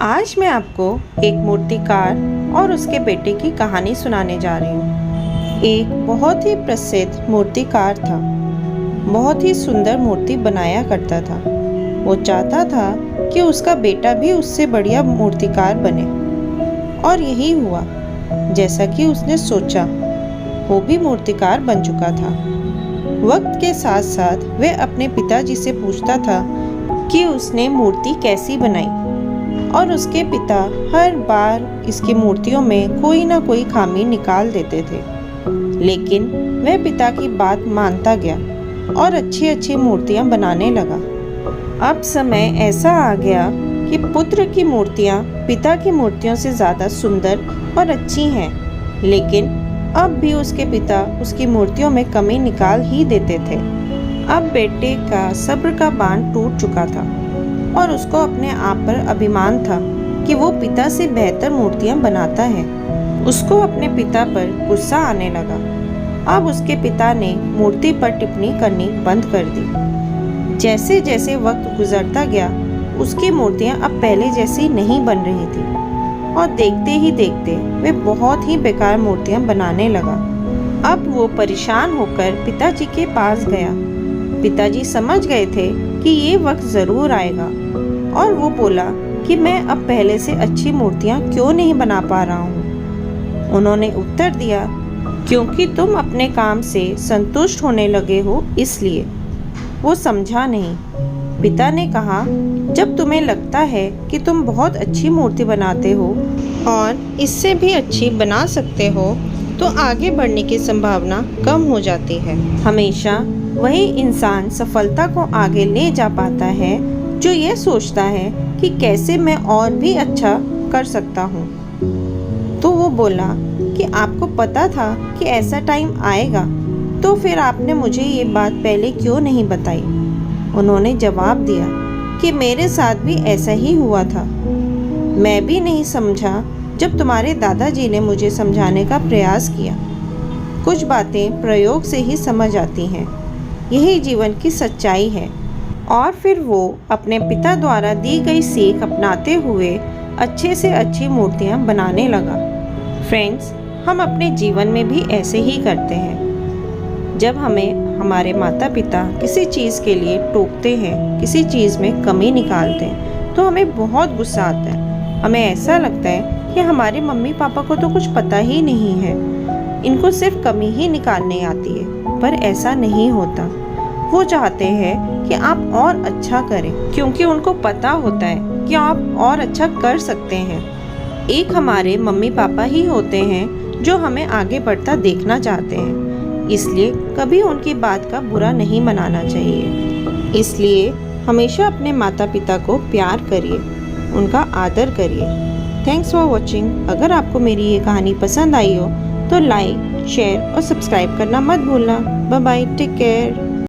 आज मैं आपको एक मूर्तिकार और उसके बेटे की कहानी सुनाने जा रही हूँ। एक बहुत ही प्रसिद्ध मूर्तिकार था। बहुत ही सुंदर मूर्ति बनाया करता था। वो चाहता था कि उसका बेटा भी उससे बढ़िया मूर्तिकार बने, और यही हुआ जैसा कि उसने सोचा। वो भी मूर्तिकार बन चुका था। वक्त के साथ साथ वह अपने पिताजी से पूछता था कि उसने मूर्ति कैसी बनाई, और उसके पिता हर बार इसकी मूर्तियों में कोई ना कोई खामी निकाल देते थे। लेकिन वह पिता की बात मानता गया और अच्छी अच्छी मूर्तियां बनाने लगा। अब समय ऐसा आ गया कि पुत्र की मूर्तियां पिता की मूर्तियों से ज़्यादा सुंदर और अच्छी हैं, लेकिन अब भी उसके पिता उसकी मूर्तियों में कमी निकाल ही देते थे। अब बेटे का सब्र का बांध टूट चुका था और उसको अपने आप पर अभिमान था कि वो पिता से बेहतर मूर्तियां बनाता है। उसको अपने पिता पर गुस्सा आने लगा। अब उसके पिता ने मूर्ति पर टिप्पणी करनी बंद कर दी। जैसे जैसे वक्त गुजरता गया, उसकी मूर्तियां अब पहले जैसी नहीं बन रही थी, और देखते ही देखते वे बहुत ही बेकार मूर्तियां बनाने लगा। अब वो परेशान होकर पिताजी के पास गया। पिताजी समझ गए थे कि ये वक्त ज़रूर आएगा, और वो बोला कि मैं अब पहले से अच्छी मूर्तियाँ क्यों नहीं बना पा रहा हूँ। उन्होंने उत्तर दिया, क्योंकि तुम अपने काम से संतुष्ट होने लगे हो, इसलिए। वो समझा नहीं। पिता ने कहा, जब तुम्हें लगता है कि तुम बहुत अच्छी मूर्ति बनाते हो और इससे भी अच्छी बना सकते हो, तो आगे बढ़ने की संभावना कम हो जाती है। हमेशा वही इंसान सफलता को आगे ले जा पाता है जो ये सोचता है कि कैसे मैं और भी अच्छा कर सकता हूँ। तो वो बोला कि आपको पता था कि ऐसा टाइम आएगा, तो फिर आपने मुझे ये बात पहले क्यों नहीं बताई। उन्होंने जवाब दिया कि मेरे साथ भी ऐसा ही हुआ था। मैं भी नहीं समझा जब तुम्हारे दादाजी ने मुझे समझाने का प्रयास किया। कुछ बातें प्रयोग से ही समझ आती हैं, यही जीवन की सच्चाई है। और फिर वो अपने पिता द्वारा दी गई सीख अपनाते हुए अच्छे से अच्छी मूर्तियाँ बनाने लगा। फ्रेंड्स, हम अपने जीवन में भी ऐसे ही करते हैं। जब हमें हमारे माता पिता किसी चीज़ के लिए टोकते हैं, किसी चीज़ में कमी निकालते हैं, तो हमें बहुत गुस्सा आता है। हमें ऐसा लगता है कि हमारे मम्मी पापा को तो कुछ पता ही नहीं है, इनको सिर्फ कमी ही निकालने आती है। पर ऐसा नहीं होता। वो चाहते हैं कि आप और अच्छा करें, क्योंकि उनको पता होता है कि आप और अच्छा कर सकते हैं। एक हमारे मम्मी पापा ही होते हैं जो हमें आगे बढ़ता देखना चाहते हैं, इसलिए कभी उनकी बात का बुरा नहीं मनाना चाहिए। इसलिए हमेशा अपने माता पिता को प्यार करिए, उनका आदर करिए। Thanks for watching. अगर आपको मेरी ये कहानी पसंद आई हो तो लाइक, शेयर और सब्सक्राइब करना मत भूलना। Bye bye, take care.